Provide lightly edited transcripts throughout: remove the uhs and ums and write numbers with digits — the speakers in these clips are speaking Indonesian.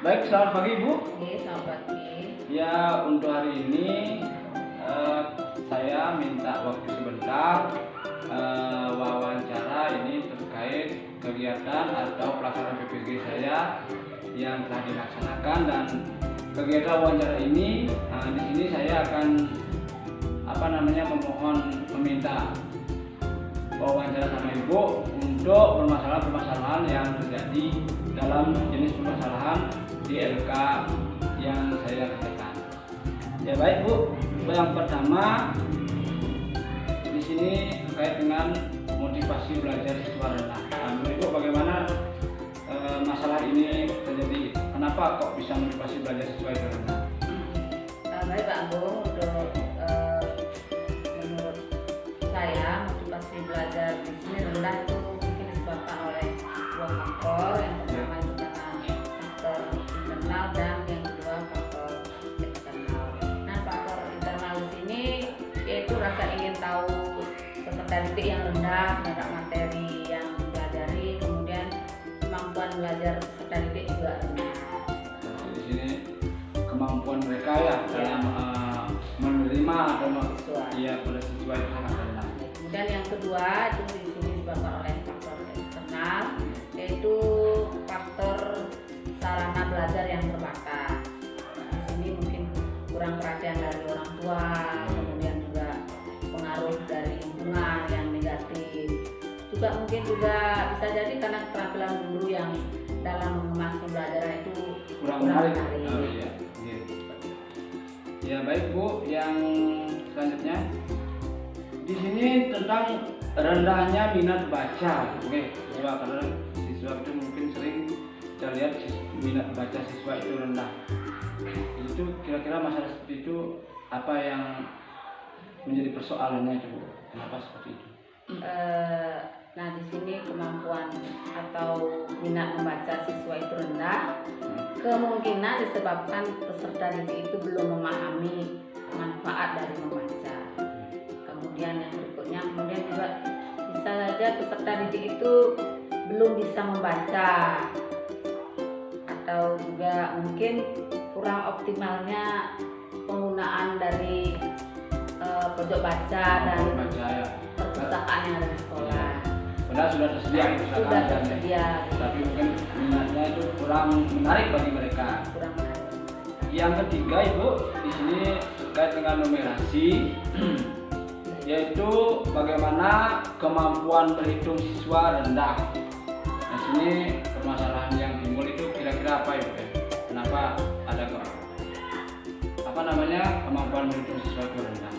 Baik, selamat pagi Bu. Selamat pagi. Ya, untuk hari ini saya minta waktu sebentar wawancara ini terkait kegiatan atau pelaksanaan PPG saya yang telah dilaksanakan, dan kegiatan wawancara ini di sini saya akan memohon meminta wawancara sama Ibu untuk permasalahan-permasalahan yang terjadi dalam jenis permasalahan di LK yang saya kerjakan. Ya baik Bu, yang pertama di sini terkait dengan motivasi belajar siswa rendah. Menurut Ibu bagaimana masalah ini terjadi? Kenapa kok bisa motivasi belajar siswa itu rendah? Baik Pak Agung, untuk menurut saya motivasi belajar di sini rendah itu mungkin disebabkan oleh dua faktor. Yang pertama itu karena faktor internal dan yang kedua faktor eksternal. Nah, faktor internal di sini yaitu rasa ingin tahu peserta didik yang rendah terhadap materi yang dipelajari, kemudian kemampuan belajar peserta didik juga rendah. Di sini kemampuan mereka ya dalam menerima atau pada siswa itu sangat rendah. Kemudian yang kedua itu di sini disebabkan oleh faktor eksternal, yaitu faktor sarana belajar yang terbatas. Di sini mungkin kurang perhatian dari orang tua, kemudian juga pengaruh dari lingkungan yang negatif. Juga mungkin juga bisa jadi karena keterampilan guru yang dalam mengemas pembelajaran itu kurang menarik. Oh, iya. Ya baik Bu, yang selanjutnya di sini tentang rendahnya minat baca. Oke, siswa, karena siswa itu mungkin sering kita lihat minat baca siswa itu rendah. Itu kira-kira masalah seperti itu apa yang menjadi persoalannya itu Bu? Kenapa seperti itu? Nah, di sini kemampuan atau minat membaca siswa itu rendah, kemungkinan disebabkan peserta didik itu belum memahami manfaat dari membaca. Kemudian yang berikutnya, kemudian juga bisa saja peserta didik itu belum bisa membaca, atau juga mungkin kurang optimalnya penggunaan dari pojok baca dan perpustakaan yang ada di sekolah. Padahal sudah tersedia Sudah tersedia, tapi mungkin minatnya itu kurang menarik bagi mereka. kurang menarik. Yang ketiga Ibu, di sini terkait dengan numerasi, yaitu bagaimana kemampuan berhitung siswa rendah. Di sini permasalahan yang timbul itu kira-kira apa Ibu? Kenapa ada kemampuan berhitung siswa itu rendah?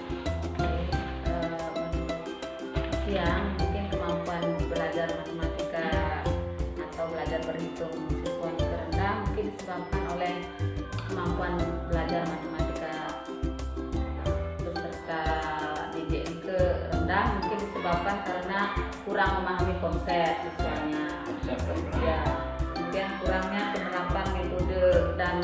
Yang mungkin kemampuan belajar matematika atau belajar berhitung siswa itu rendah mungkin disebabkan oleh kemampuan belajar matematika peserta didik itu rendah, mungkin disebabkan karena kurang memahami konsep siswanya. Ya, kemudian kurangnya penerapan metode dan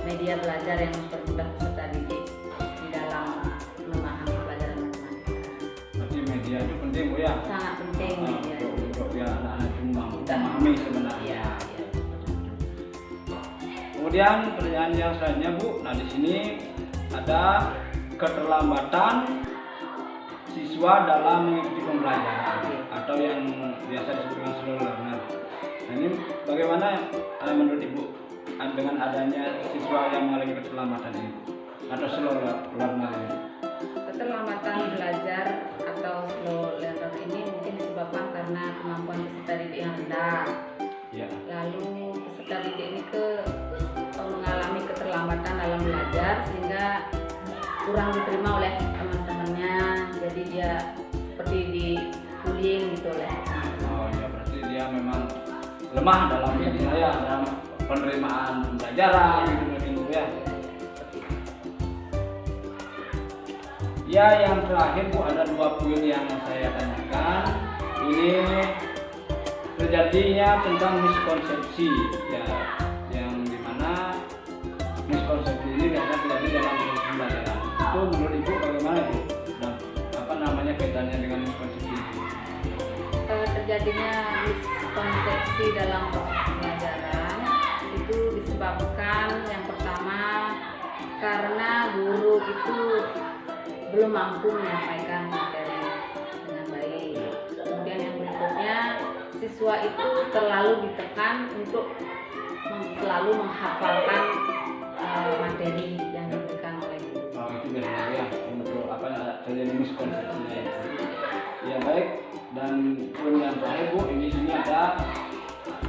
media belajar yang mempermudah peserta didik di dalam memahami pelajaran matematika. Berarti media itu penting Bu ya? Sangat penting media. Untuk biar anak-anak itu memahami sebenarnya. Iya. Kemudian pertanyaan yang selanjutnya Bu, nah di sini ada keterlambatan siswa dalam mengikuti pembelajaran atau yang biasa disebut dengan slow learner. Nah ini bagaimana menurut Ibu dengan adanya siswa yang mengalami keterlambatan ini atau slow learner ini? Keterlambatan belajar atau slow learner ini mungkin disebabkan karena kemampuan peserta didik yang rendah. Ya. Lalu peserta didik ini mengalami keterlambatan dalam belajar sehingga kurang diterima oleh teman-temannya. Jadi dia seperti dibullying gitu oleh teman-teman. Oh ya, berarti dia memang lemah dalam dalam penerimaan pembelajaran gitu mungkin Bu ya. Ya, yang terakhir Bu, ada 2 poin yang saya tanyakan. Ini terjadinya tentang miskonsepsi ya, yang dimana miskonsepsi ini biasanya terjadi dalam proses pembelajaran. Itu menurut Ibu bagaimana Bu? Dan kaitannya dengan miskonsepsi ini? Terjadinya miskonsepsi dalam proses pembelajaran itu disebabkan disebabkan yang pertama karena guru itu belum mampu menyampaikan materi dengan baik. Kemudian yang berikutnya, siswa itu terlalu ditekan untuk selalu menghafalkan materi yang diberikan oleh guru. Itu biasanya ya untuk apa terjadi miskonsepsinya. Ya baik, dan poin yang terakhir Bu, ini sini ada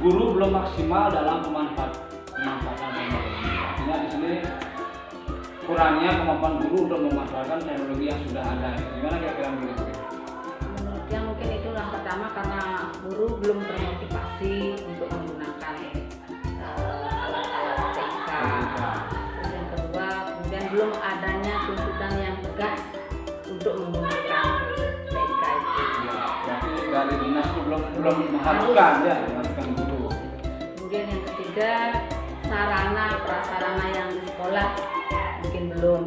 guru belum maksimal dalam pemanfaatan teknologi. Artinya di sini kurangnya kemampuan guru untuk memanfaatkan teknologi yang sudah ada. Gimana kira-kira begitu? Yang mungkin itu yang pertama karena guru belum termotivasi untuk menggunakan alat-alat TK. Terus yang kedua, kemudian belum adanya tuntutan yang tegas untuk menggunakan TK itu. Ya, berarti dari dinas itu belum mengharuskan ya, mengharuskan guru. Kemudian yang ketiga, sarana prasarana yang di sekolah mungkin belum.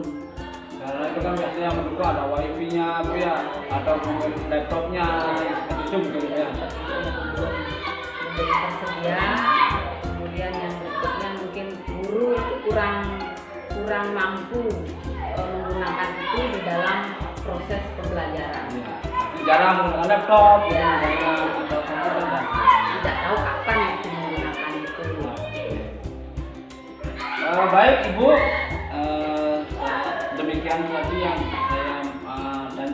Karena itu kan biasanya yang mendukung ada wifi-nya, Bu ya, atau mungkin laptopnya, seperti itu mungkin ya. Belum tersedia. Kemudian yang berikutnya mungkin guru itu kurang mampu menggunakan itu di dalam proses pembelajaran. Ya, jarang menggunakan laptop, ya, atau komputer dan Tidak tahu kapan mesti menggunakan itu. baik Ibu, demikian tadi yang saya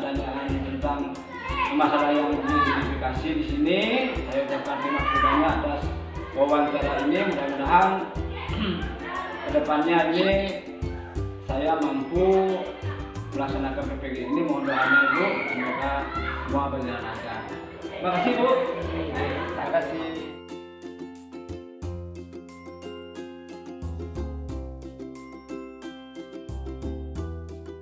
tanyakan tentang masalah yang diidentifikasi di sini. Saya ucapkan terima kasih banyak atas wawancara ini. Mudah-mudahan kedepannya ini saya mampu melaksanakan PPG ini. Mohon doanya Ibu, semoga semua berjalan lancar. Terima kasih Bu. Terima kasih.